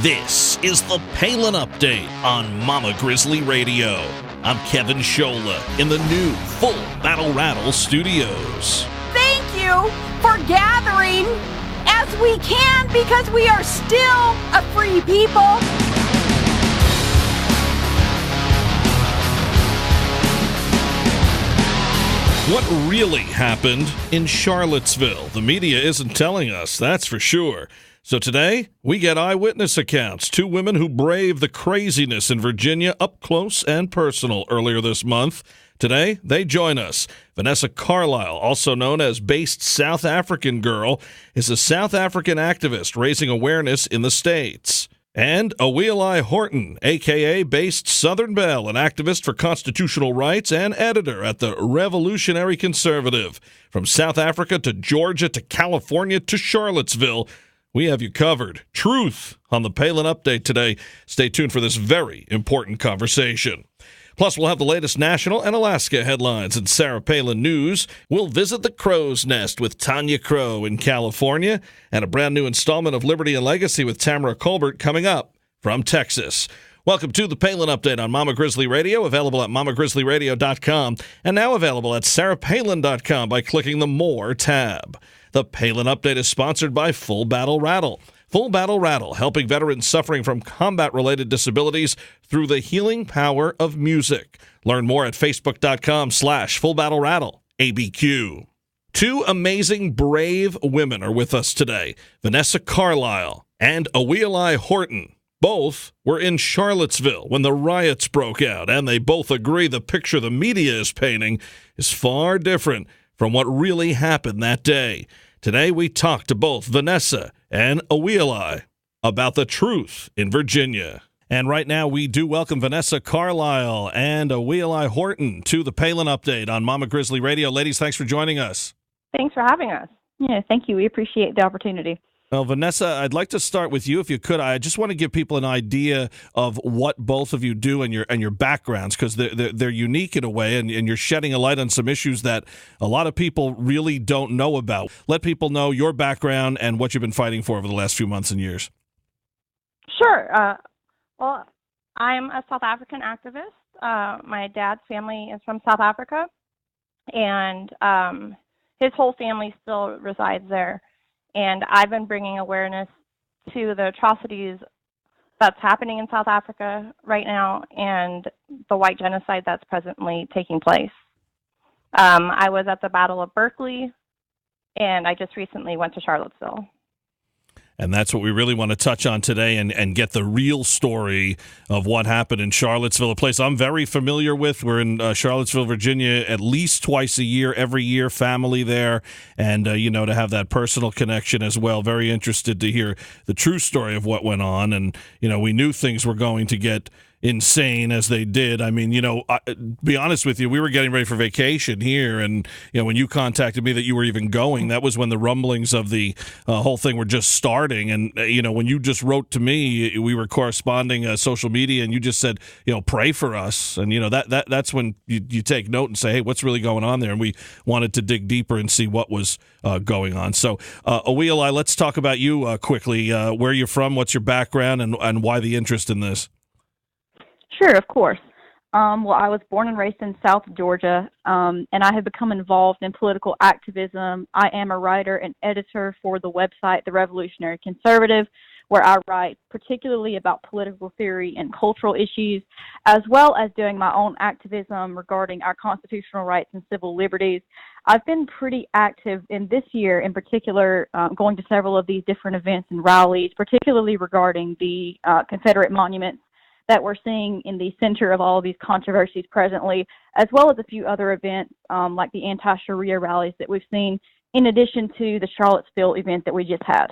This is the Palin Update on Mama Grizzly Radio. I'm Kevin Scholla in the new Full Battle Rattle Studios. Thank you for gathering as we can because we are still a free people. What really happened in Charlottesville? The media isn't telling us, that's for sure. So today, we get eyewitness accounts. Two women who braved the craziness in Virginia up close and personal earlier this month. Today, they join us. Vanessa Carlisle, also known as Based South African Girl, is a South African activist raising awareness in the States. And Avialae Horton, a.k.a. Based Southern Belle, an activist for constitutional rights and editor at the Revolutionary Conservative. From South Africa to Georgia to California to Charlottesville, we have you covered. Truth on the Palin Update today. Stay tuned for this very important conversation. Plus, we'll have the latest national and Alaska headlines and Sarah Palin news. We'll visit the Crow's Nest with Tanya Crow in California, and a brand new installment of Liberty and Legacy with Tamara Kolbert coming up from Texas. Welcome to the Palin Update on Mama Grizzly Radio, available at mamagrizzlyradio.com, and now available at sarahpalin.com by clicking the More tab. The Palin Update is sponsored by Full Battle Rattle. Full Battle Rattle, helping veterans suffering from combat-related disabilities through the healing power of music. Learn more at facebook.com/fullbattlerattle, ABQ. Two amazing, brave women are with us today, Vanessa Carlisle and Avialae Horton. Both were in Charlottesville when the riots broke out, and they both agree the picture the media is painting is far different from what really happened that day. Today, we talk to both Vanessa and Avialae about the truth in Virginia. And right now, we do welcome Vanessa Carlisle and Avialae Horton to the Palin Update on Mama Grizzly Radio. Ladies, thanks for joining us. Thanks for having us. Yeah, thank you. We appreciate the opportunity. Well, Vanessa, I'd like to start with you, if you could. I just want to give people an idea of what both of you do and your backgrounds, because they're unique in a way, and you're shedding a light on some issues that a lot of people really don't know about. Let people know your background and what you've been fighting for over the last few months and years. Sure. Well, I'm a South African activist. My dad's family is from South Africa, and his whole family still resides there. And I've been bringing awareness to the atrocities that's happening in South Africa right now and the white genocide that's presently taking place. I was at the Battle of Berkeley, and I just recently went to Charlottesville. And that's what we really want to touch on today and get the real story of what happened in Charlottesville, a place I'm very familiar with. We're in Charlottesville, Virginia, at least twice a year, every year, family there. And, to have that personal connection as well. Very interested to hear the true story of what went on. And, we knew things were going to get insane as they did. I mean, be honest with you, we were getting ready for vacation here, and when you contacted me that you were even going, that was when the rumblings of the whole thing were just starting. And when you just wrote to me, we were corresponding social media, and you just said, pray for us, and that's when you take note and say, hey, what's really going on there? And we wanted to dig deeper and see what was going on. So, Avialae, let's talk about you quickly. Where you're from, what's your background, and why the interest in this? Sure, of course. Well, I was born and raised in South Georgia, and I have become involved in political activism. I am a writer and editor for the website, The Revolutionary Conservative, where I write particularly about political theory and cultural issues, as well as doing my own activism regarding our constitutional rights and civil liberties. I've been pretty active in this year, in particular, going to several of these different events and rallies, particularly regarding the Confederate monuments that we're seeing in the center of all of these controversies presently, as well as a few other events like the anti-Sharia rallies that we've seen, in addition to the Charlottesville event that we just had.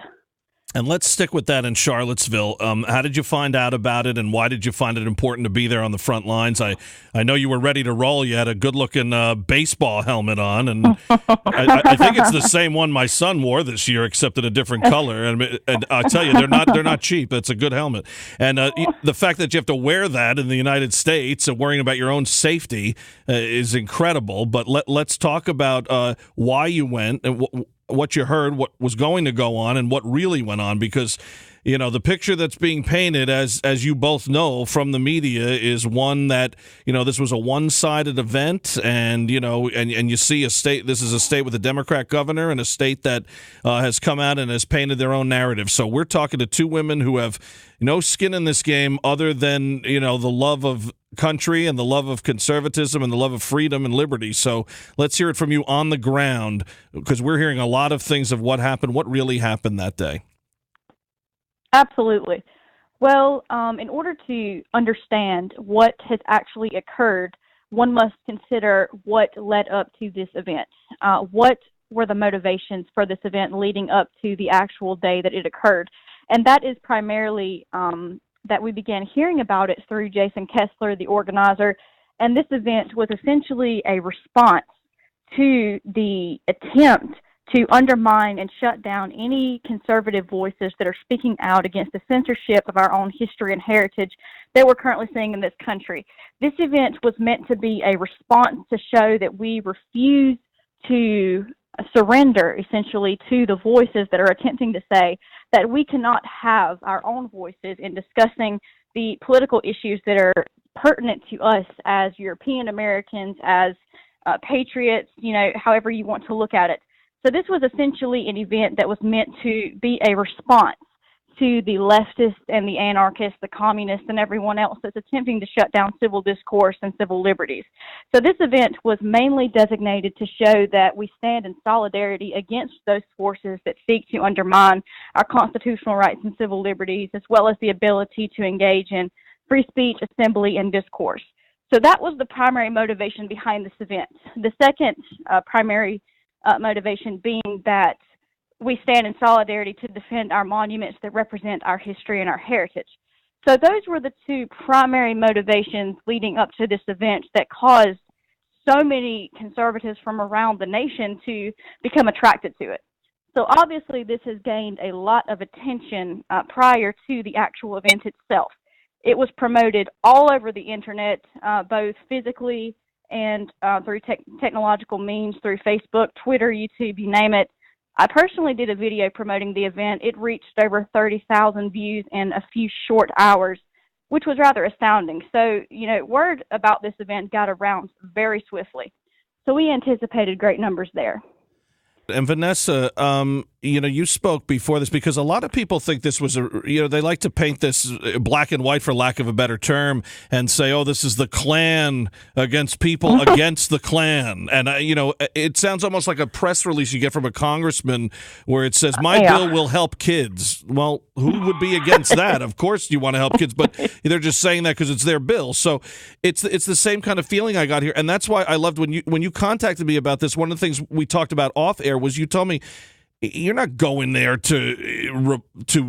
And let's stick with that in Charlottesville. How did you find out about it, and why did you find it important to be there on the front lines? I know you were ready to roll. You had a good-looking baseball helmet on, and I think it's the same one my son wore this year, except in a different color. And I'll tell you, they're not cheap. It's a good helmet. And the fact that you have to wear that in the United States and worrying about your own safety is incredible. But let's talk about why you went and what you heard, what was going to go on, and what really went on, because the picture that's being painted, as you both know from the media, is one that, this was a one-sided event, and, and you see this is a state with a Democrat governor and a state that has come out and has painted their own narrative. So we're talking to two women who have no skin in this game other than, the love of country and the love of conservatism and the love of freedom and liberty. So let's hear it from you on the ground, because we're hearing a lot of things of what happened, what really happened that day. Absolutely. Well, in order to understand what has actually occurred, one must consider what led up to this event. What were the motivations for this event leading up to the actual day that it occurred? And that is primarily that we began hearing about it through Jason Kessler, the organizer. And this event was essentially a response to the attempt to undermine and shut down any conservative voices that are speaking out against the censorship of our own history and heritage that we're currently seeing in this country. This event was meant to be a response to show that we refuse to surrender, essentially, to the voices that are attempting to say that we cannot have our own voices in discussing the political issues that are pertinent to us as European Americans, as patriots, however you want to look at it. So this was essentially an event that was meant to be a response to the leftists and the anarchists, the communists, and everyone else that's attempting to shut down civil discourse and civil liberties. So this event was mainly designated to show that we stand in solidarity against those forces that seek to undermine our constitutional rights and civil liberties, as well as the ability to engage in free speech, assembly, and discourse. So that was the primary motivation behind this event. The second primary motivation being that we stand in solidarity to defend our monuments that represent our history and our heritage. So those were the two primary motivations leading up to this event that caused so many conservatives from around the nation to become attracted to it. So obviously this has gained a lot of attention prior to the actual event itself. It was promoted all over the internet, both physically and through technological means, through Facebook, Twitter, YouTube, you name it. I personally did a video promoting the event. It reached over 30,000 views in a few short hours, which was rather astounding. So, word about this event got around very swiftly. So we anticipated great numbers there. And Vanessa, you spoke before this, because a lot of people think this was they like to paint this black and white, for lack of a better term, and say, oh, this is the Klan against people against the Klan. And, it sounds almost like a press release you get from a congressman where it says, my bill will help kids. Well, who would be against that? Of course you want to help kids, but they're just saying that because it's their bill. So it's the same kind of feeling I got here. And that's why I loved when you contacted me about this. One of the things we talked about off air was you told me you're not going there to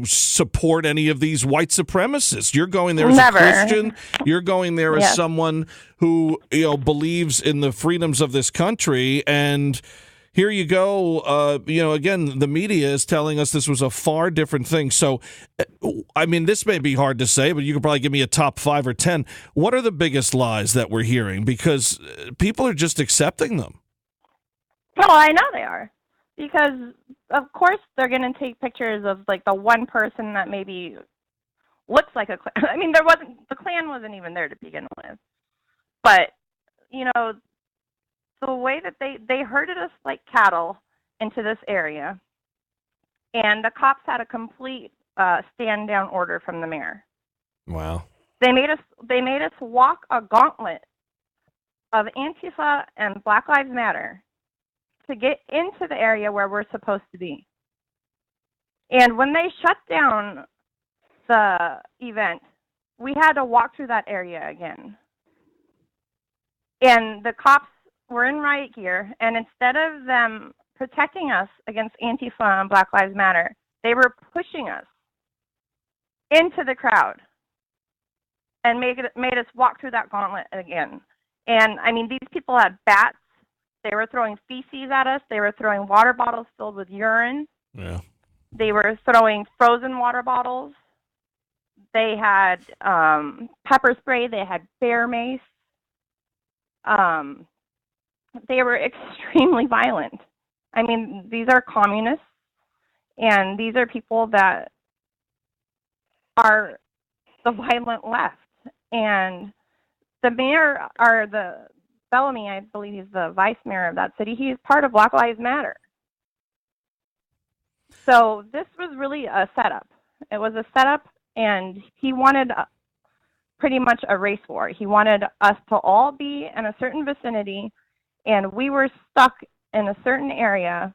support any of these white supremacists. You're going there as a Christian. You're going there as someone who believes in the freedoms of this country. And here you go. Again, the media is telling us this was a far different thing. So, I mean, this may be hard to say, but you could probably give me a top 5 or 10. What are the biggest lies that we're hearing? Because people are just accepting them. Well, I know they are. Because, of course, they're going to take pictures of, like, the one person that maybe looks like a Klan. I mean, the Klan wasn't even there to begin with. But, the way that they herded us like cattle into this area, and the cops had a complete stand-down order from the mayor. Wow. They made us walk a gauntlet of Antifa and Black Lives Matter to get into the area where we're supposed to be. And when they shut down the event, we had to walk through that area again. And the cops were in riot gear, and instead of them protecting us against Antifa and Black Lives Matter, they were pushing us into the crowd and made us walk through that gauntlet again. And, I mean, these people had bats. They were throwing feces at us. They were throwing water bottles filled with urine. Yeah. They were throwing frozen water bottles. They had pepper spray. They had bear mace. They were extremely violent. I mean, these are communists, and these are people that are the violent left. And the mayor, or the Bellamy, I believe he's the vice mayor of that city, he's part of Black Lives Matter. So this was really a setup. It was a setup, and he wanted pretty much a race war. He wanted us to all be in a certain vicinity, and we were stuck in a certain area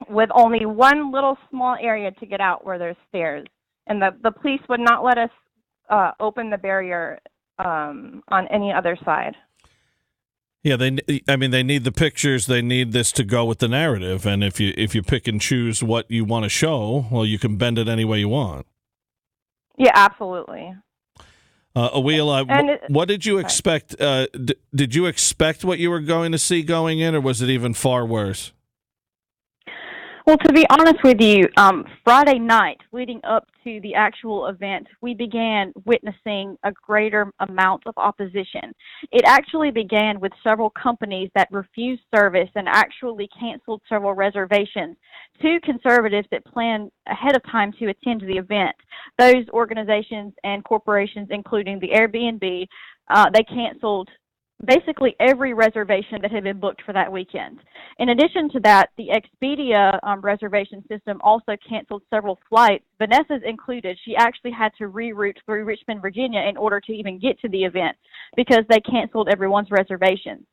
with only one little small area to get out where there's stairs. And the police would not let us open the barrier on any other side. Yeah, they need the pictures. They need this to go with the narrative. And if you pick and choose what you want to show, well, you can bend it any way you want. Yeah, absolutely. Avialae, what did you expect? Did you expect what you were going to see going in, or was it even far worse? Well, to be honest with you, Friday night leading up to the actual event, we began witnessing a greater amount of opposition. It actually began with several companies that refused service and actually canceled several reservations to conservatives that planned ahead of time to attend the event. Those organizations and corporations, including the Airbnb, they canceled basically every reservation that had been booked for that weekend. In addition to that, the Expedia reservation system also canceled several flights, Vanessa's included. She actually had to reroute through Richmond, Virginia in order to even get to the event because they canceled everyone's reservations.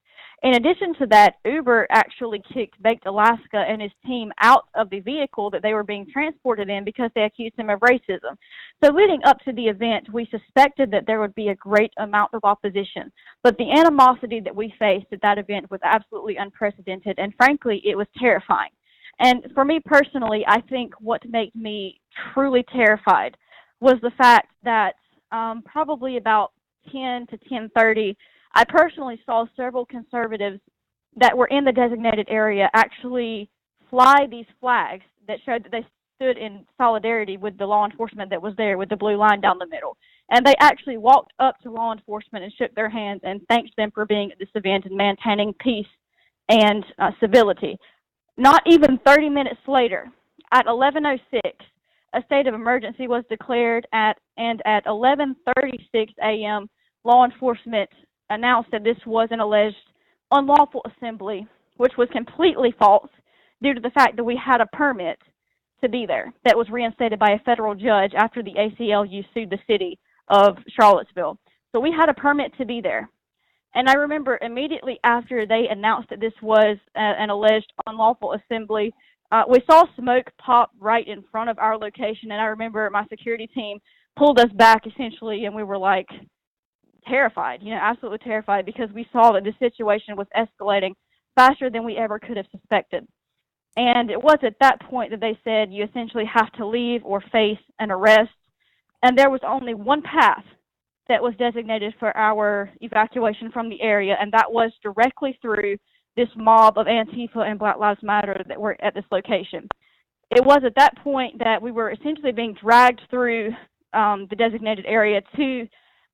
In addition to that, Uber actually kicked Baked Alaska and his team out of the vehicle that they were being transported in because they accused him of racism. So leading up to the event, we suspected that there would be a great amount of opposition. But the animosity that we faced at that event was absolutely unprecedented, and frankly, it was terrifying. And for me personally, I think what made me truly terrified was the fact that probably about 10 to 10:30, I personally saw several conservatives that were in the designated area actually fly these flags that showed that they stood in solidarity with the law enforcement that was there with the blue line down the middle. And they actually walked up to law enforcement and shook their hands and thanked them for being at this event and maintaining peace and civility. Not even 30 minutes later, at 11:06, a state of emergency was declared and at 11:36 a.m., law enforcement announced that this was an alleged unlawful assembly, which was completely false due to the fact that we had a permit to be there that was reinstated by a federal judge after the ACLU sued the city of Charlottesville. So we had a permit to be there. And I remember immediately after they announced that this was an alleged unlawful assembly, we saw smoke pop right in front of our location, and I remember my security team pulled us back essentially, and we were like, terrified, absolutely terrified, because we saw that the situation was escalating faster than we ever could have suspected. And it was at that point that they said you essentially have to leave or face an arrest. And there was only one path that was designated for our evacuation from the area, and that was directly through this mob of Antifa and Black Lives Matter that were at this location. It was at that point that we were essentially being dragged through the designated area to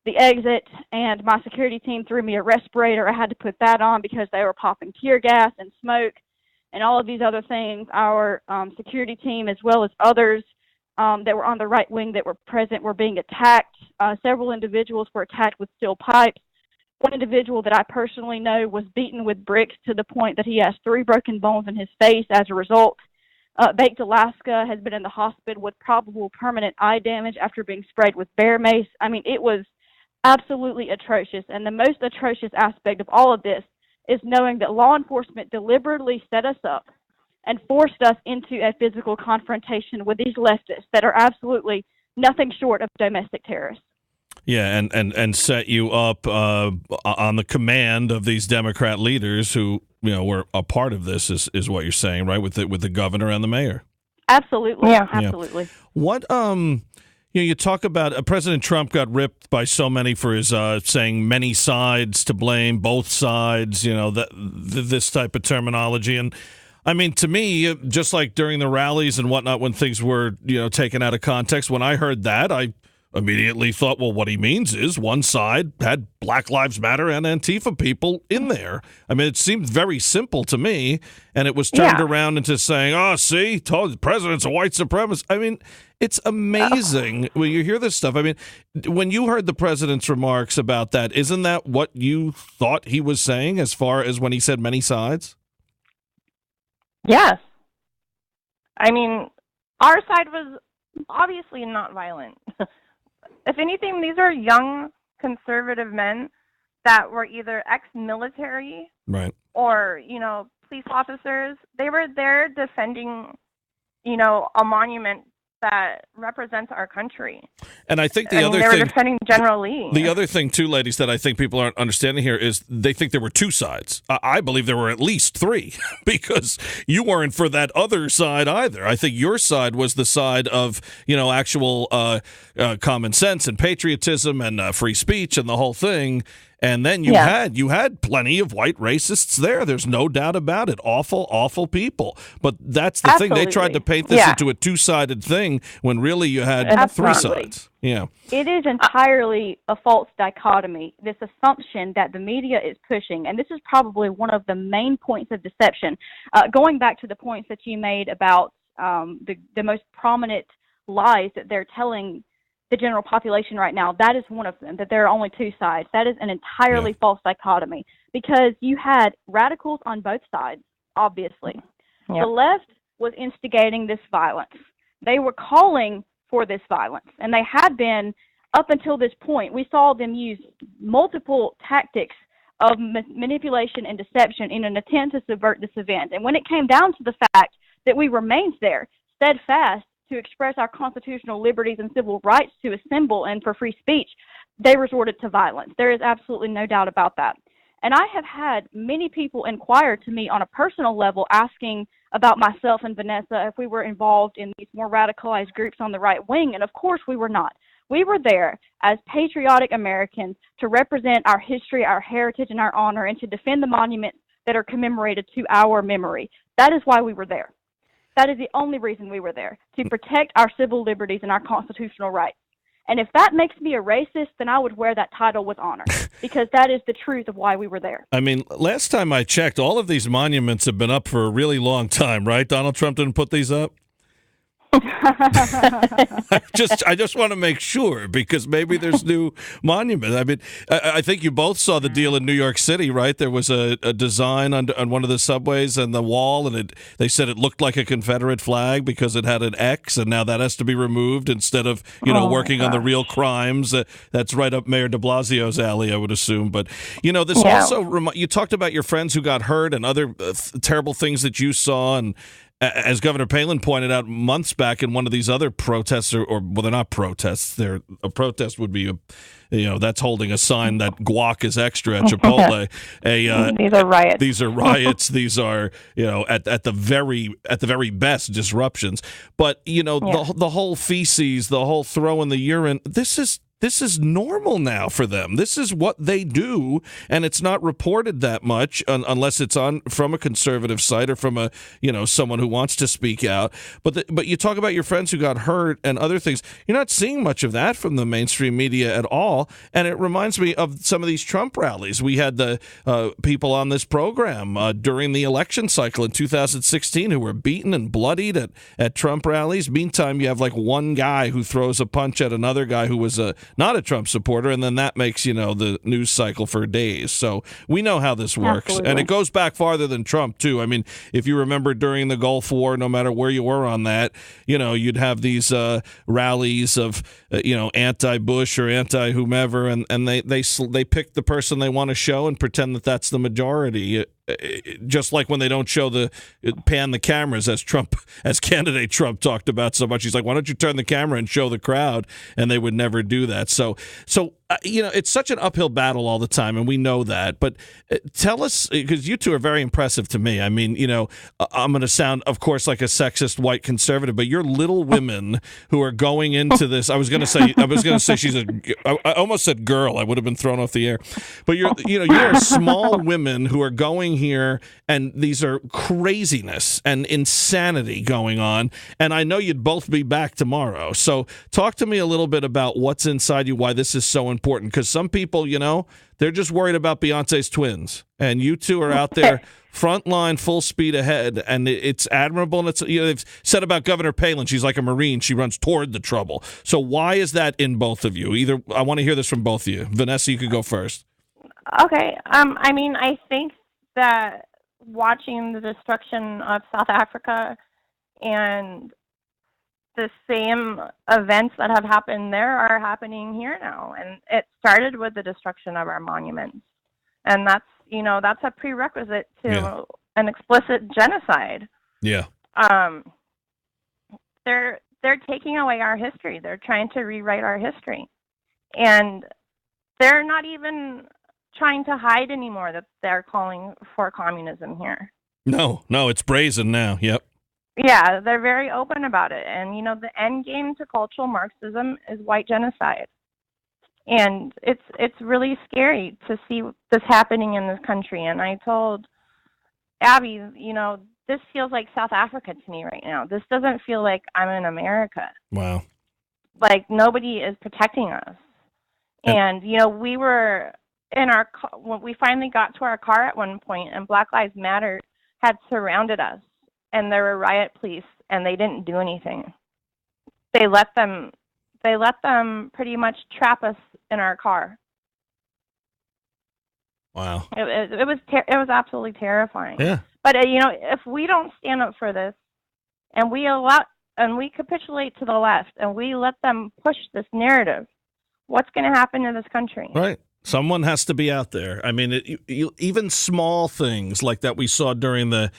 the exit, and my security team threw me a respirator. I had to put that on because they were popping tear gas and smoke and all of these other things. Our security team, as well as others that were on the right wing that were present, were being attacked. Several individuals were attacked with steel pipes. One individual that I personally know was beaten with bricks to the point that he has 3 broken bones in his face as a result. Baked Alaska has been in the hospital with probable permanent eye damage after being sprayed with bear mace. I mean, it was absolutely atrocious. And the most atrocious aspect of all of this is knowing that law enforcement deliberately set us up and forced us into a physical confrontation with these leftists that are absolutely nothing short of domestic terrorists. Yeah, and set you up on the command of these Democrat leaders who, were a part of this, is what you're saying, right? With the governor and the mayor. Absolutely. Yeah, absolutely. Yeah. What you talk about President Trump got ripped by so many for his saying many sides to blame, both sides, this type of terminology. And I mean, to me, just like during the rallies and whatnot, when things were, taken out of context, when I heard that, I immediately thought, well, what he means is one side had Black Lives Matter and Antifa people in there. I mean, it seemed very simple to me, and it was turned around into saying, oh, see, told the president's a white supremacist. I mean, it's amazing when you hear this stuff. I mean, when you heard the president's remarks about that, isn't that what you thought he was saying as far as when he said many sides? Yes. I mean, our side was obviously not violent. If anything, these are young conservative men that were either ex-military right, or, police officers. They were there defending, a monument that represents our country. And I think they were defending General Lee. The other thing, too, ladies, that I think people aren't understanding here is they think there were two sides. I believe there were at least three because you weren't for that other side either. I think your side was the side of, actual common sense and patriotism and free speech and the whole thing. And then you had plenty of white racists there. There's no doubt about it. Awful, awful people. But that's the thing. They tried to paint this into a two-sided thing when really you had three sides. Yeah. It is entirely a false dichotomy, this assumption that the media is pushing. And this is probably one of the main points of deception. Going back to the points that you made about the most prominent lies that they're telling the general population right now, that is one of them, that there are only two sides. That is an entirely false dichotomy because you had radicals on both sides, obviously. Yep. The left was instigating this violence. They were calling for this violence, and they had been up until this point. We saw them use multiple tactics of manipulation and deception in an attempt to subvert this event. And when it came down to the fact that we remained there, steadfast, to express our constitutional liberties and civil rights to assemble and for free speech, they resorted to violence. There is absolutely no doubt about that. And I have had many people inquire to me on a personal level asking about myself and Vanessa if we were involved in these more radicalized groups on the right wing, and of course we were not. We were there as patriotic Americans to represent our history, our heritage, and our honor, and to defend the monuments that are commemorated to our memory. That is why we were there. That is the only reason we were there, to protect our civil liberties and our constitutional rights. And if that makes me a racist, then I would wear that title with honor, because that is the truth of why we were there. I mean, last time I checked, all of these monuments have been up for a really long time, right? Donald Trump didn't put these up? I just want to make sure because maybe there's new monuments. I mean, I think you both saw the deal in New York City, right? There was a design on one of the subways and the wall, and they said it looked like a Confederate flag because it had an X, and now that has to be removed instead of working on the real crimes. That's right up Mayor de Blasio's alley, I would assume. But this also you talked about your friends who got hurt and other terrible things that you saw, and as Governor Palin pointed out months back in one of these other protests, well, they're not protests. A protest would be that's holding a sign that guac is extra at Chipotle. These are riots. These are riots. These are at the very best disruptions. But the whole feces, the whole throw in the urine. This is normal now for them. This is what they do, and it's not reported that much unless it's from a conservative site or from someone who wants to speak out. But you talk about your friends who got hurt and other things. You're not seeing much of that from the mainstream media at all, and it reminds me of some of these Trump rallies. We had the people on this program during the election cycle in 2016 who were beaten and bloodied at Trump rallies. Meantime, you have like one guy who throws a punch at another guy who was not a Trump supporter, and then that makes, the news cycle for days. So we know how this works. Absolutely. And it goes back farther than Trump, too. I mean, if you remember during the Gulf War, no matter where you were on that, you'd have these rallies of, anti-Bush or anti-whomever, and they pick the person they want to show and pretend that that's the majority. Just like when they don't show pan the cameras as candidate Trump talked about so much. He's like, why don't you turn the camera and show the crowd? And they would never do that. So it's such an uphill battle all the time, and we know that. But tell us, because you two are very impressive to me. I mean, I'm going to sound, of course, like a sexist white conservative, but you're little women who are going into this. I was going to say I almost said girl. I would have been thrown off the air. But you're small women who are going here, and these are craziness and insanity going on. And I know you'd both be back tomorrow. So talk to me a little bit about what's inside you, why this is so important, because some people, they're just worried about Beyonce's twins, and you two are out there front line, full speed ahead, and it's admirable. And it's they've said about Governor Palin, she's like a Marine, she runs toward the trouble. So why is that in both of you? I want to hear this from both of you. Vanessa, you could go first. Okay. I think that watching the destruction of South Africa and the same events that have happened there are happening here now. And it started with the destruction of our monuments. And that's a prerequisite to an explicit genocide. Yeah. They're taking away our history. They're trying to rewrite our history. And they're not even trying to hide anymore that they're calling for communism here. No, it's brazen now. Yep. Yeah, they're very open about it. And, the end game to cultural Marxism is white genocide. And it's really scary to see this happening in this country. And I told Abby, this feels like South Africa to me right now. This doesn't feel like I'm in America. Wow. Like, nobody is protecting us. And we were in our car, when we finally got to our car at one point, and Black Lives Matter had surrounded us. And there were riot police, and they didn't do anything. They let them pretty much trap us in our car. Wow. It was absolutely terrifying. Yeah. But if we don't stand up for this, and we capitulate to the left, and we let them push this narrative, what's going to happen to this country? Right. Someone has to be out there. I mean, even small things like that we saw during the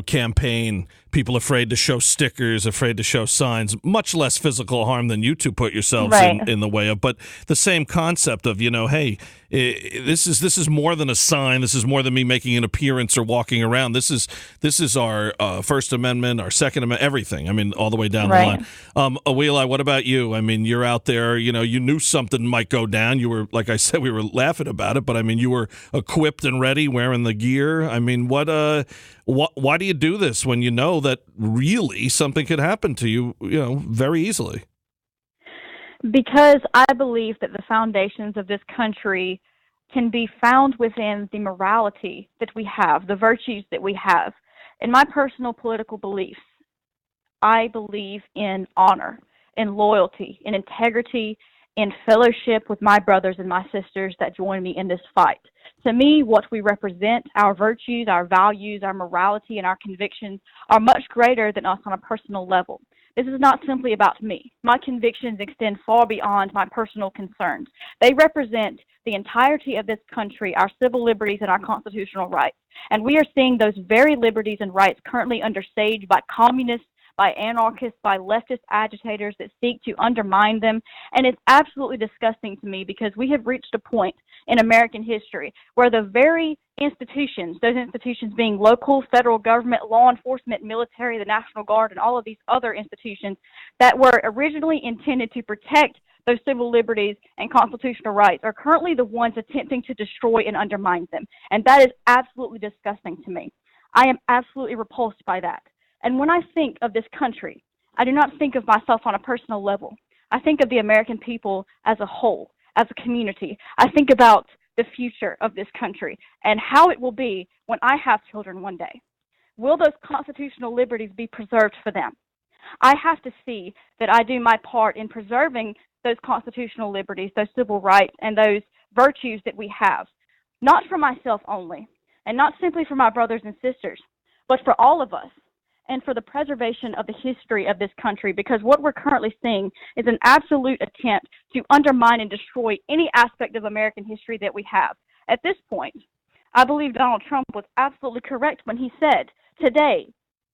campaign, people afraid to show stickers, afraid to show signs, much less physical harm than you two put yourselves in the way of. But the same concept of, hey, this is more than a sign. This is more than me making an appearance or walking around. This is our First Amendment, our Second Amendment, everything. I mean, all the way down the line. Avialae, what about you? I mean, you're out there, you knew something might go down. You were, like I said, we were laughing about it, but I mean, you were equipped and ready, wearing the gear. I mean, why do you do this when you know that really something could happen to you, very easily? Because I believe that the foundations of this country can be found within the morality that we have, the virtues that we have. In my personal political beliefs, I believe in honor, in loyalty, in integrity, in fellowship with my brothers and my sisters that join me in this fight. To me, what we represent, our virtues, our values, our morality, and our convictions are much greater than us on a personal level. This is not simply about me. My convictions extend far beyond my personal concerns. They represent the entirety of this country, our civil liberties, and our constitutional rights. And we are seeing those very liberties and rights currently under siege by communists, by anarchists, by leftist agitators that seek to undermine them. And it's absolutely disgusting to me because we have reached a point in American history where the very institutions, those institutions being local, federal government, law enforcement, military, the National Guard, and all of these other institutions that were originally intended to protect those civil liberties and constitutional rights are currently the ones attempting to destroy and undermine them. And that is absolutely disgusting to me. I am absolutely repulsed by that. And when I think of this country, I do not think of myself on a personal level. I think of the American people as a whole, as a community. I think about the future of this country and how it will be when I have children one day. Will those constitutional liberties be preserved for them? I have to see that I do my part in preserving those constitutional liberties, those civil rights, and those virtues that we have, not for myself only, and not simply for my brothers and sisters, but for all of us, and for the preservation of the history of this country, because what we're currently seeing is an absolute attempt to undermine and destroy any aspect of American history that we have. At this point, I believe Donald Trump was absolutely correct when he said, today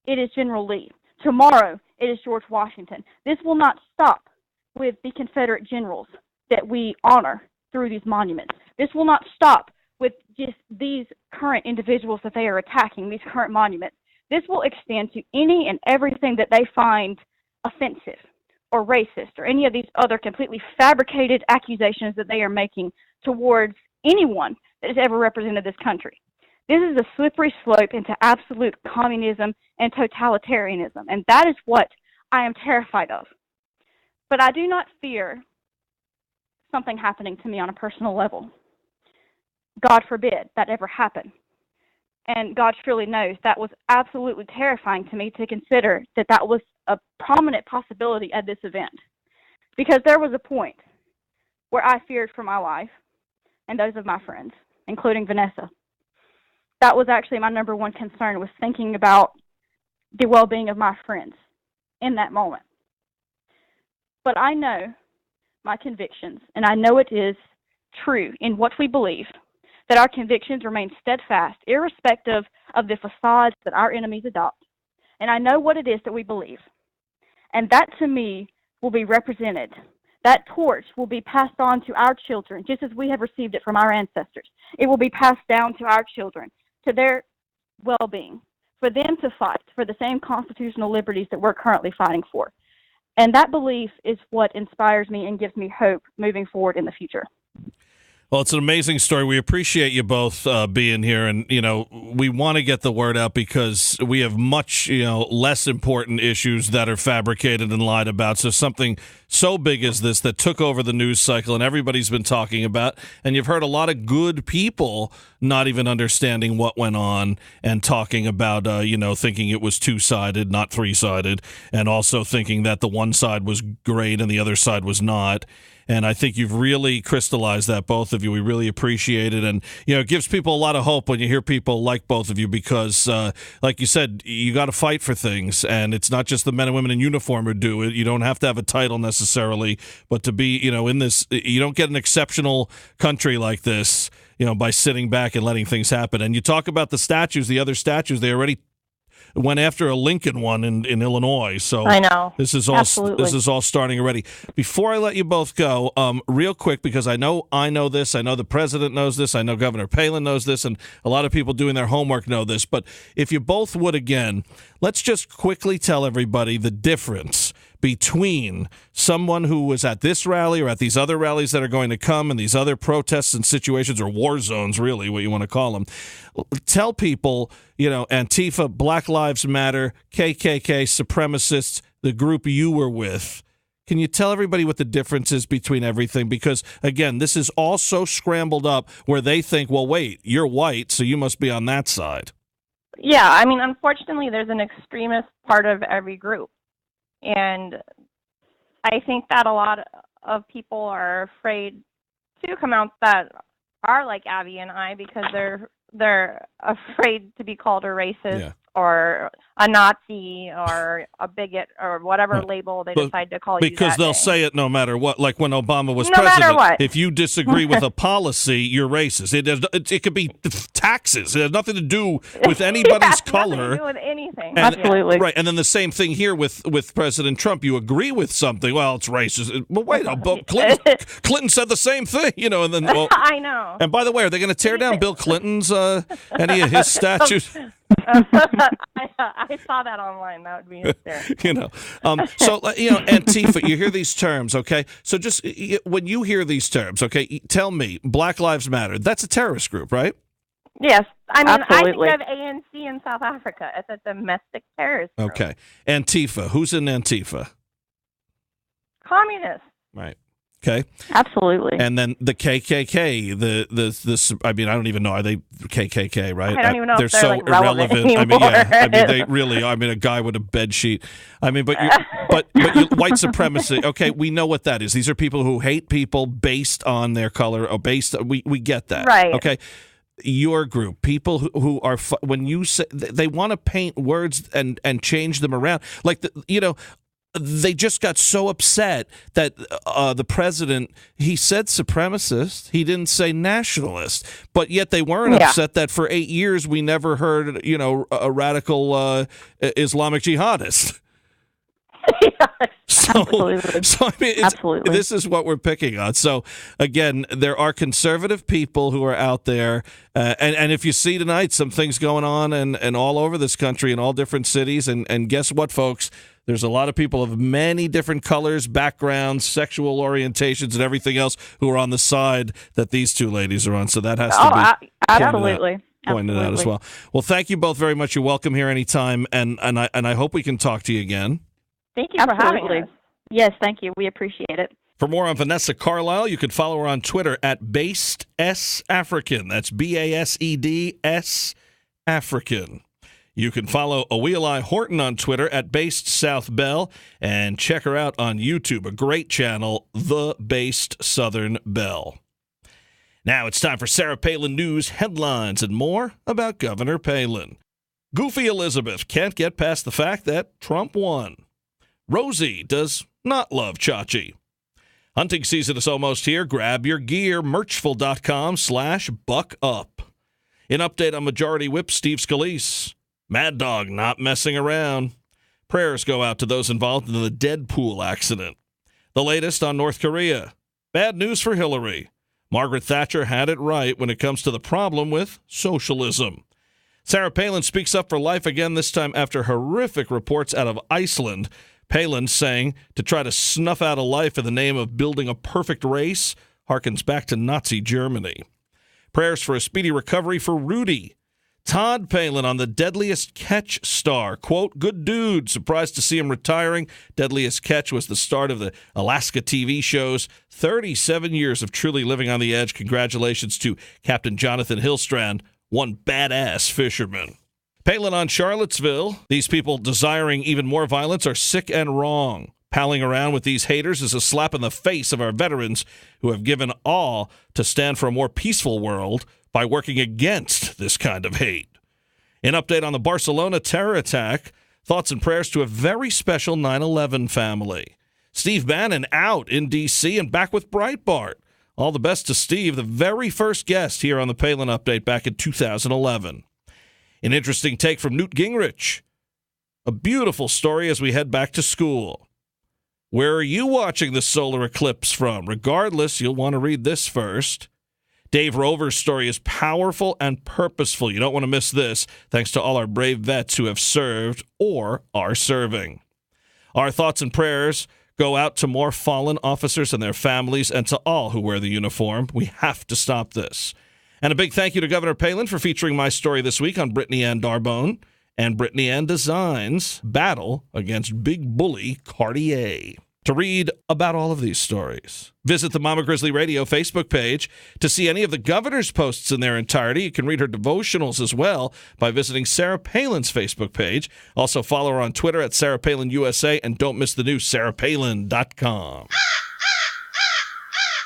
it is General Lee, tomorrow it is George Washington. This will not stop with the Confederate generals that we honor through these monuments. This will not stop with just these current individuals that they are attacking, these current monuments. This will extend to any and everything that they find offensive or racist or any of these other completely fabricated accusations that they are making towards anyone that has ever represented this country. This is a slippery slope into absolute communism and totalitarianism, and that is what I am terrified of. But I do not fear something happening to me on a personal level. God forbid that ever happen. And God surely knows that was absolutely terrifying to me to consider that was a prominent possibility at this event. Because there was a point where I feared for my life and those of my friends, including Vanessa. That was actually my number one concern, was thinking about the well-being of my friends in that moment. But I know my convictions, and I know it is true in what we believe, that our convictions remain steadfast, irrespective of the facades that our enemies adopt. And I know what it is that we believe. And that, to me, will be represented. That torch will be passed on to our children, just as we have received it from our ancestors. It will be passed down to our children, to their well-being, for them to fight for the same constitutional liberties that we're currently fighting for. And that belief is what inspires me and gives me hope moving forward in the future. Well, it's an amazing story. We appreciate you both being here, and we want to get the word out because we have much less important issues that are fabricated and lied about. So something so big as this that took over the news cycle and everybody's been talking about, and you've heard a lot of good people not even understanding what went on and talking about thinking it was two-sided, not three-sided, and also thinking that the one side was great and the other side was not. And I think you've really crystallized that, both of you. We really appreciate it. And, it gives people a lot of hope when you hear people like both of you because, like you said, you got to fight for things. And it's not just the men and women in uniform who do it. You don't have to have a title necessarily. But to be, in this, you don't get an exceptional country like this, by sitting back and letting things happen. And you talk about the statues, the other statues, they already went after a Lincoln one in Illinois. So I know. This is all starting already. Before I let you both go, real quick, because I know this, I know the president knows this, I know Governor Palin knows this, and a lot of people doing their homework know this, but if you both would again, let's just quickly tell everybody the difference between someone who was at this rally or at these other rallies that are going to come and these other protests and situations, or war zones, really, what you want to call them. Tell people, Antifa, Black Lives Matter, KKK, supremacists, the group you were with. Can you tell everybody what the difference is between everything? Because, again, this is all so scrambled up where they think, well, wait, you're white, so you must be on that side. Yeah, I mean, unfortunately, there's an extremist part of every group. And I think that a lot of people are afraid to come out that are like Abby and I because they're afraid to be called a racist or a Nazi or a bigot or whatever label they decide to call you. Because they'll say it no matter what. Like when Obama was president. No matter what. If you disagree with a policy, you're racist. It could be taxes. It has nothing to do with anybody's color. Nothing to do with anything. Absolutely. Right. And then the same thing here with President Trump. You agree with something. Well, it's racist. Well, wait. Clinton said the same thing. And then I know. And by the way, are they going to tear down Bill Clinton's any of his statues? I saw that online. That would be hysterical. So Antifa, you hear these terms, okay? So just when you hear these terms, okay, tell me, Black Lives Matter, that's a terrorist group, right? Yes. I mean, Absolutely. I think of ANC in South Africa as a domestic terrorist group. Okay. Antifa, who's in Antifa? Communists. Right. Okay. Absolutely. And then the KKK, the I mean, I don't even know. Are they KKK, right? I don't even know they're if they're so like relevant anymore. They really are. I mean, a guy with a bed sheet. I mean, but white supremacy. Okay, we know what that is. These are people who hate people based on their color or we get that. Right. Okay. Your group, people who are when you say they want to paint words and change them around, like they just got so upset that the president, he said supremacist, he didn't say nationalist, but yet they weren't upset that for 8 years we never heard, a radical Islamic jihadist. Yeah. Absolutely. So I mean, Absolutely. this is what we're picking on. So again, there are conservative people who are out there, and if you see tonight some things going on and all over this country in all different cities, and guess what, folks? There's a lot of people of many different colors, backgrounds, sexual orientations, and everything else who are on the side that these two ladies are on. So that has to be absolutely. Pointed out as well. Well, thank you both very much. You're welcome here anytime, and I hope we can talk to you again. Thank you for having us. Yes, thank you. We appreciate it. For more on Vanessa Carlisle, you can follow her on Twitter at BasedSAfrican. That's BASED African. You can follow Avialae Horton on Twitter at Based South Belle, and check her out on YouTube, a great channel, The Based Southern Belle. Now it's time for Sarah Palin News headlines and more about Governor Palin. Goofy Elizabeth can't get past the fact that Trump won. Rosie does not love Chachi. Hunting season is almost here. Grab your gear, merchful.com/buckup. An update on Majority Whip Steve Scalise. Mad Dog not messing around. Prayers go out to those involved in the Deadpool accident. The latest on North Korea. Bad news for Hillary. Margaret Thatcher had it right when it comes to the problem with socialism. Sarah Palin speaks up for life again, this time after horrific reports out of Iceland. Palin saying to try to snuff out a life in the name of building a perfect race harkens back to Nazi Germany. Prayers for a speedy recovery for Rudy. Todd Palin on the Deadliest Catch star. Quote, good dude. Surprised to see him retiring. Deadliest Catch was the start of the Alaska TV shows. 37 years of truly living on the edge. Congratulations to Captain Jonathan Hillstrand, one badass fisherman. Palin on Charlottesville. These people desiring even more violence are sick and wrong. Palling around with these haters is a slap in the face of our veterans who have given all to stand for a more peaceful world by working against this kind of hate. An update on the Barcelona terror attack. Thoughts and prayers to a very special 9/11 family. Steve Bannon out in D.C. and back with Breitbart. All the best to Steve, the very first guest here on the Palin Update back in 2011. An interesting take from Newt Gingrich. A beautiful story as we head back to school. Where are you watching the solar eclipse from? Regardless, you'll want to read this first. Dave Rover's story is powerful and purposeful. You don't want to miss this, thanks to all our brave vets who have served or are serving. Our thoughts and prayers go out to more fallen officers and their families and to all who wear the uniform. We have to stop this. And a big thank you to Governor Palin for featuring my story this week on Brittany Ann Darbone and Brittany Ann Designs' battle against big bully Cartier. To read about all of these stories, visit the Mama Grizzly Radio Facebook page. To see any of the governor's posts in their entirety, you can read her devotionals as well by visiting Sarah Palin's Facebook page. Also follow her on Twitter at Sarah Palin USA, and don't miss the new sarahpalin.com.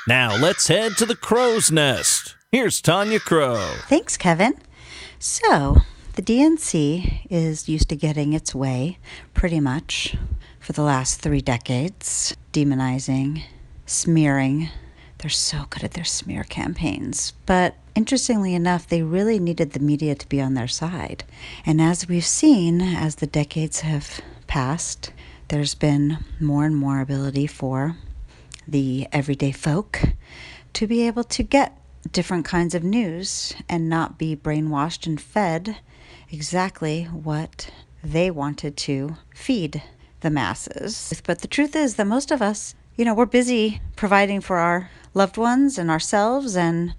Now let's head to the crow's nest. Here's Tanya Crow. Thanks, Kevin. So, the DNC is used to getting its way pretty much for the last 3 decades, demonizing, smearing. They're so good at their smear campaigns. But interestingly enough, they really needed the media to be on their side. And as we've seen, as the decades have passed, there's been more and more ability for the everyday folk to be able to get different kinds of news and not be brainwashed and fed exactly what they wanted to feed the masses. But the truth is that most of us, we're busy providing for our loved ones and ourselves and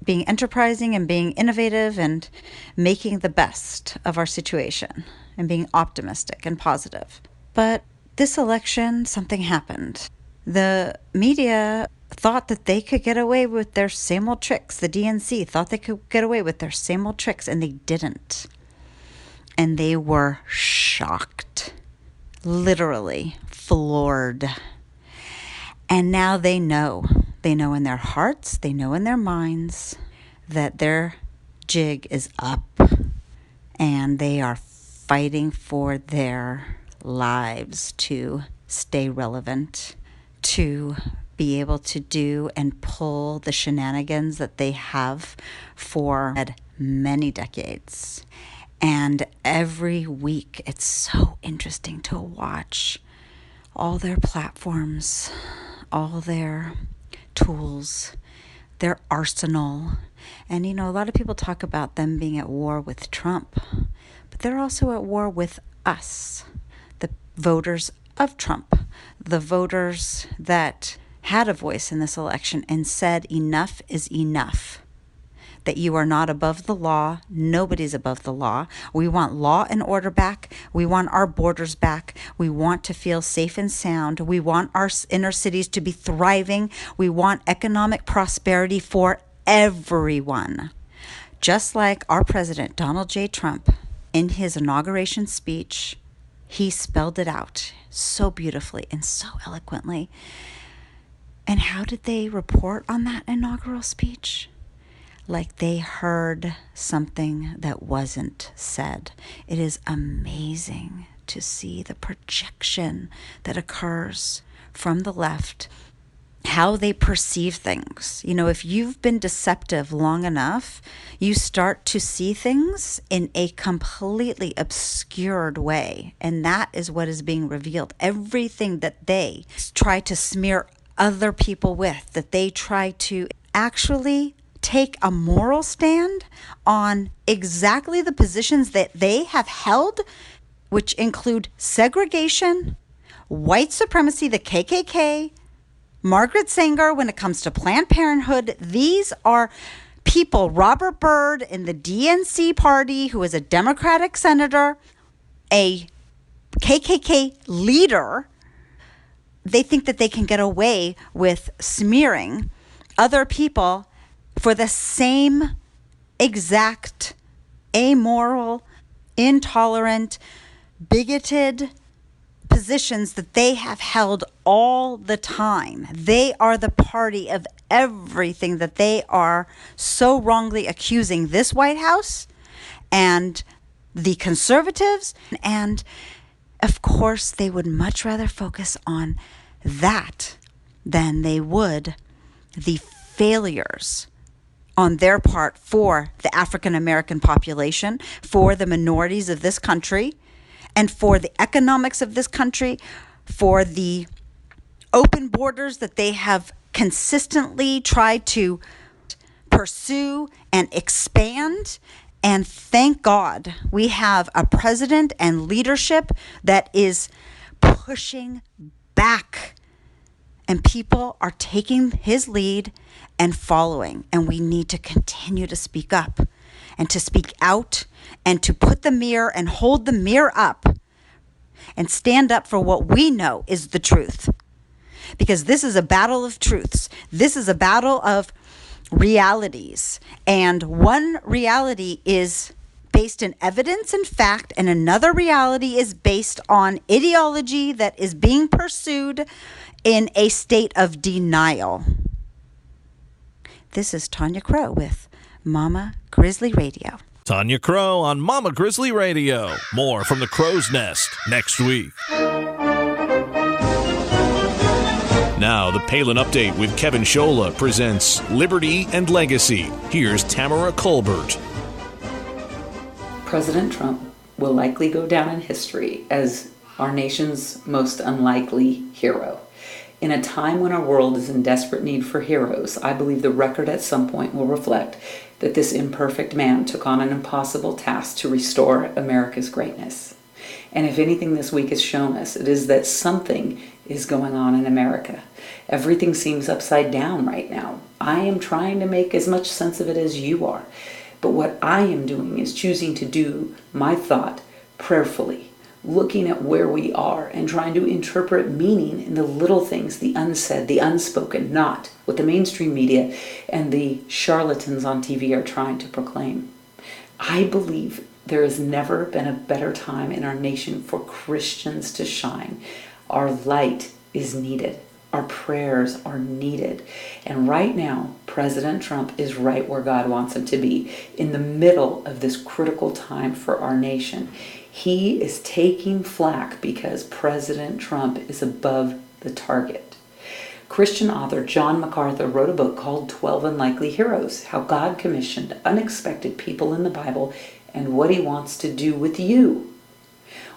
being enterprising and being innovative and making the best of our situation and being optimistic and positive. But this election, something happened. The media thought that they could get away with their same old tricks. The DNC thought they could get away with their same old tricks, and they didn't. And they were shocked. Literally floored. And now they know. They know in their hearts, they know in their minds that their jig is up. And they are fighting for their lives to stay relevant, to be able to do and pull the shenanigans that they have for many decades. And every week, it's so interesting to watch all their platforms, all their tools, their arsenal. And, a lot of people talk about them being at war with Trump, but they're also at war with us, the voters of Trump, the voters that had a voice in this election and said enough is enough. That you are not above the law. Nobody's above the law. We want law and order back. We want our borders back. We want to feel safe and sound. We want our inner cities to be thriving. We want economic prosperity for everyone. Just like our president, Donald J. Trump, in his inauguration speech, he spelled it out so beautifully and so eloquently. And how did they report on that inaugural speech? Like they heard something that wasn't said. It is amazing to see the projection that occurs from the left, how they perceive things. If you've been deceptive long enough, you start to see things in a completely obscured way. And that is what is being revealed. Everything that they try to smear other people with, that they try to actually take a moral stand on exactly the positions that they have held, which include segregation, white supremacy, the KKK, Margaret Sanger when it comes to Planned Parenthood. These are people, Robert Byrd in the DNC party, who is a Democratic senator, a KKK leader. They think that they can get away with smearing other people for the same exact amoral, intolerant, bigoted positions that they have held all the time. They are the party of everything that they are so wrongly accusing this White House and the conservatives. And of course, they would much rather focus on that than they would the failures on their part for the African American population, for the minorities of this country, and for the economics of this country, for the open borders that they have consistently tried to pursue and expand. And thank God we have a president and leadership that is pushing back. And people are taking his lead and following. And we need to continue to speak up and to speak out and to put the mirror and hold the mirror up and stand up for what we know is the truth. Because this is a battle of truths. This is a battle of realities. And one reality is based in evidence and fact, and another reality is based on ideology that is being pursued in a state of denial. This is Tanya Crow with Mama Grizzly Radio. Tanya Crow on Mama Grizzly Radio. More from the Crow's Nest next week. Now, the Palin Update with Kevin Scholla presents Liberty and Legacy. Here's Tamara Kolbert. President Trump will likely go down in history as our nation's most unlikely hero. In a time when our world is in desperate need for heroes, I believe the record at some point will reflect that this imperfect man took on an impossible task to restore America's greatness. And if anything this week has shown us, it is that something is going on in America. Everything seems upside down right now. I am trying to make as much sense of it as you are. But what I am doing is choosing to do my thought prayerfully, looking at where we are and trying to interpret meaning in the little things, the unsaid, the unspoken, not what the mainstream media and the charlatans on TV are trying to proclaim. I believe there has never been a better time in our nation for Christians to shine. Our light is needed. Our prayers are needed. And right now, President Trump is right where God wants him to be, in the middle of this critical time for our nation. He is taking flack because President Trump is above the target. Christian author John MacArthur wrote a book called 12 Unlikely Heroes, how God commissioned unexpected people in the Bible and what he wants to do with you.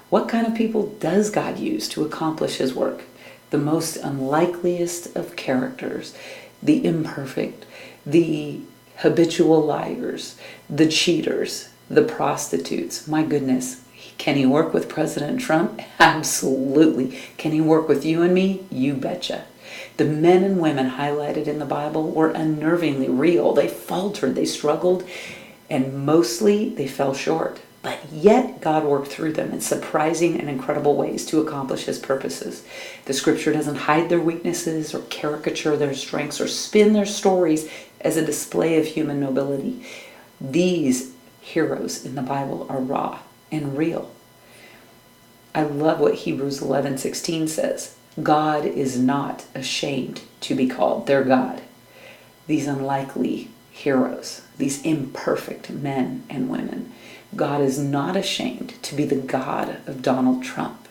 What kind of people does God use to accomplish his work? The most unlikeliest of characters, the imperfect, the habitual liars, the cheaters, the prostitutes. My goodness, can he work with President Trump? Absolutely. Can he work with you and me? You betcha. The men and women highlighted in the Bible were unnervingly real. They faltered, they struggled, and mostly they fell short. But yet God worked through them in surprising and incredible ways to accomplish his purposes. The scripture doesn't hide their weaknesses or caricature their strengths or spin their stories as a display of human nobility. These heroes in the Bible are raw and real. I love what Hebrews 11:16 says. God is not ashamed to be called their God. These unlikely heroes, these imperfect men and women, God is not ashamed to be the God of Donald Trump.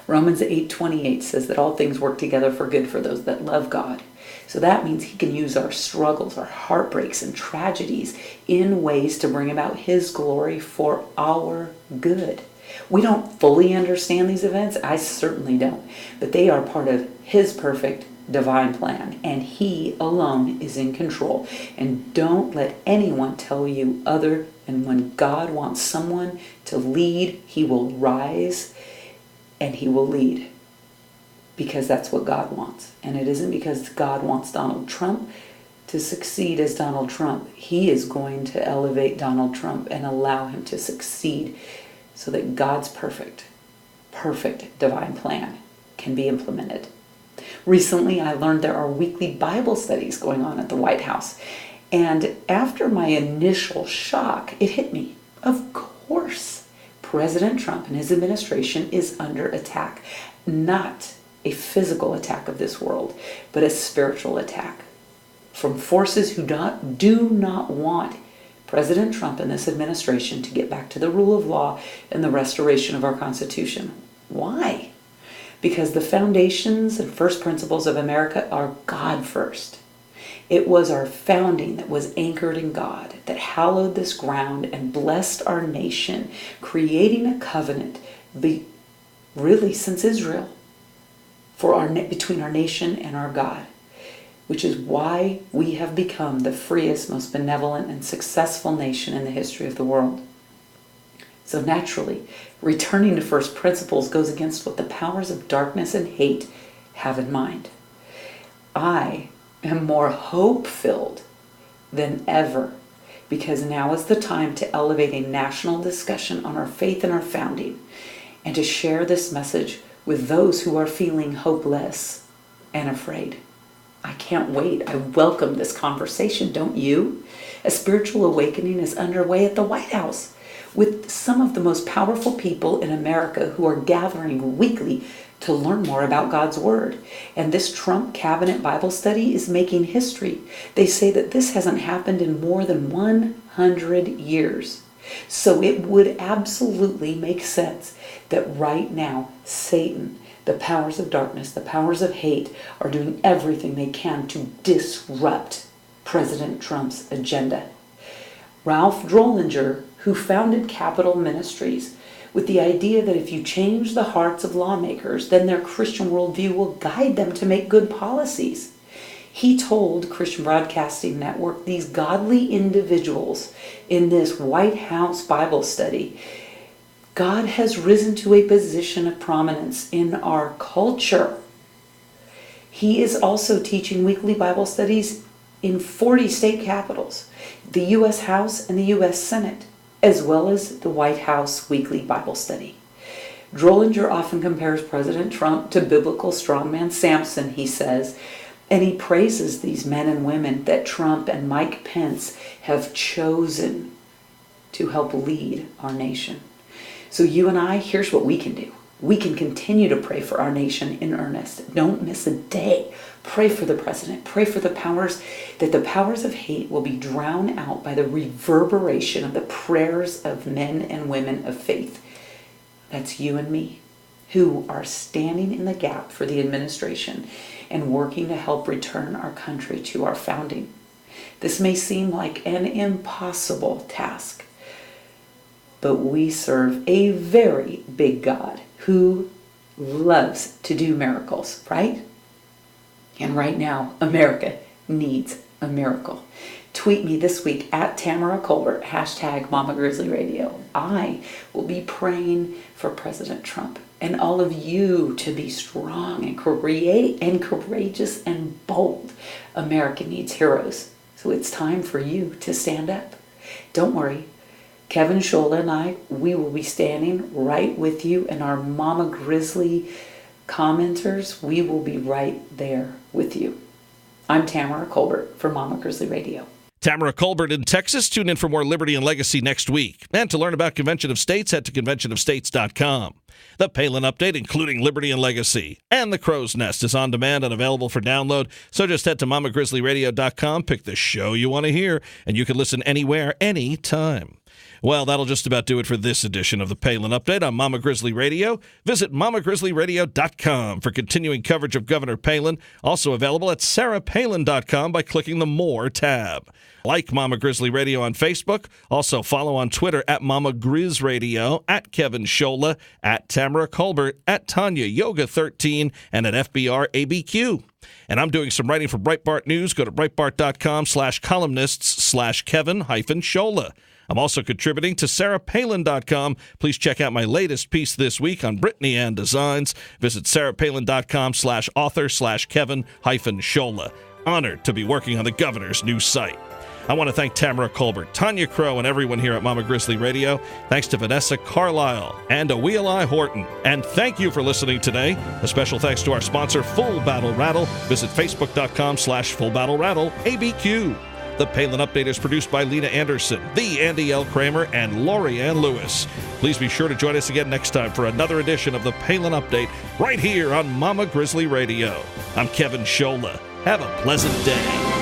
Romans 8:28 says that all things work together for good for those that love God. So that means he can use our struggles, our heartbreaks, and tragedies in ways to bring about his glory for our good. We don't fully understand these events. I certainly don't. But they are part of his perfect divine plan, and he alone is in control. And don't let anyone tell you other than when God wants someone to lead, he will rise and he will lead, because that's what God wants. And it isn't because God wants Donald Trump to succeed as Donald Trump. He is going to elevate Donald Trump and allow him to succeed so that God's perfect divine plan can be implemented. Recently, I learned there are weekly Bible studies going on at the White House. And after my initial shock, it hit me. Of course, President Trump and his administration is under attack. Not a physical attack of this world, but a spiritual attack from forces who do not want President Trump and this administration to get back to the rule of law and the restoration of our Constitution. Why? Because the foundations and first principles of America are God first. It was our founding that was anchored in God, that hallowed this ground and blessed our nation, creating a covenant, really since Israel, between our nation and our God, which is why we have become the freest, most benevolent, and successful nation in the history of the world. So naturally, returning to first principles goes against what the powers of darkness and hate have in mind. I am more hope-filled than ever, because now is the time to elevate a national discussion on our faith and our founding, and to share this message with those who are feeling hopeless and afraid. I can't wait. I welcome this conversation, don't you? A spiritual awakening is underway at the White House, with some of the most powerful people in America who are gathering weekly to learn more about God's Word. And this Trump cabinet Bible study is making history. They say that this hasn't happened in more than 100 years. So it would absolutely make sense that right now Satan, the powers of darkness, the powers of hate, are doing everything they can to disrupt President Trump's agenda. Ralph Drollinger, who founded Capital Ministries, with the idea that if you change the hearts of lawmakers, then their Christian worldview will guide them to make good policies. He told Christian Broadcasting Network these godly individuals in this White House Bible study, God has risen to a position of prominence in our culture. He is also teaching weekly Bible studies in 40 state capitals, the U.S. House and the U.S. Senate, as well as the White House weekly Bible study. Drollinger often compares President Trump to biblical strongman Samson, he says, and he praises these men and women that Trump and Mike Pence have chosen to help lead our nation. So you and I, here's what we can do. We can continue to pray for our nation in earnest. Don't miss a day. Pray for the president. Pray for the powers, that the powers of hate will be drowned out by the reverberation of the prayers of men and women of faith. That's you and me, who are standing in the gap for the administration and working to help return our country to our founding. This may seem like an impossible task, but we serve a very big God who loves to do miracles, right? And right now, America needs a miracle. Tweet me this week at Tamara Kolbert, hashtag Mama Grizzly Radio. I will be praying for President Trump and all of you to be strong and courageous and bold. America needs heroes. So it's time for you to stand up. Don't worry. Kevin Scholla and I, we will be standing right with you, and our Mama Grizzly commenters, we will be right there with you. I'm Tamara Kolbert for Mama Grizzly Radio. Tamara Kolbert in Texas. Tune in for more Liberty and Legacy next week. And to learn about Convention of States, head to conventionofstates.com. The Palin Update, including Liberty and Legacy, and The Crow's Nest is on demand and available for download. So just head to mamagrizzlyradio.com, pick the show you want to hear, and you can listen anywhere, anytime. Well, that'll just about do it for this edition of the Palin Update on Mama Grizzly Radio. Visit mamagrizzlyradio.com for continuing coverage of Governor Palin. Also available at sarahpalin.com by clicking the More tab. Like Mama Grizzly Radio on Facebook. Also follow on Twitter at Mama Grizz Radio, at Kevin Scholla, at Tamara Kolbert, at Tanya Yoga 13, and at FBR ABQ. And I'm doing some writing for Breitbart News. Go to breitbart.com/columnists/Kevin-Scholla. I'm also contributing to sarahpalin.com. Please check out my latest piece this week on Brittany Ann Designs. Visit sarahpalin.com/author/Kevin-Scholla. Honored to be working on the governor's new site. I want to thank Tamara Kolbert, Tanya Crow, and everyone here at Mama Grizzly Radio. Thanks to Vanessa Carlisle and Avialae Horton. And thank you for listening today. A special thanks to our sponsor, Full Battle Rattle. Visit facebook.com/FullBattleRattle, ABQ. The Palin Update is produced by Lena Anderson, the Andy L. Kramer, and Lori Ann Lewis. Please be sure to join us again next time for another edition of the Palin Update right here on Mama Grizzly Radio. I'm Kevin Scholla. Have a pleasant day.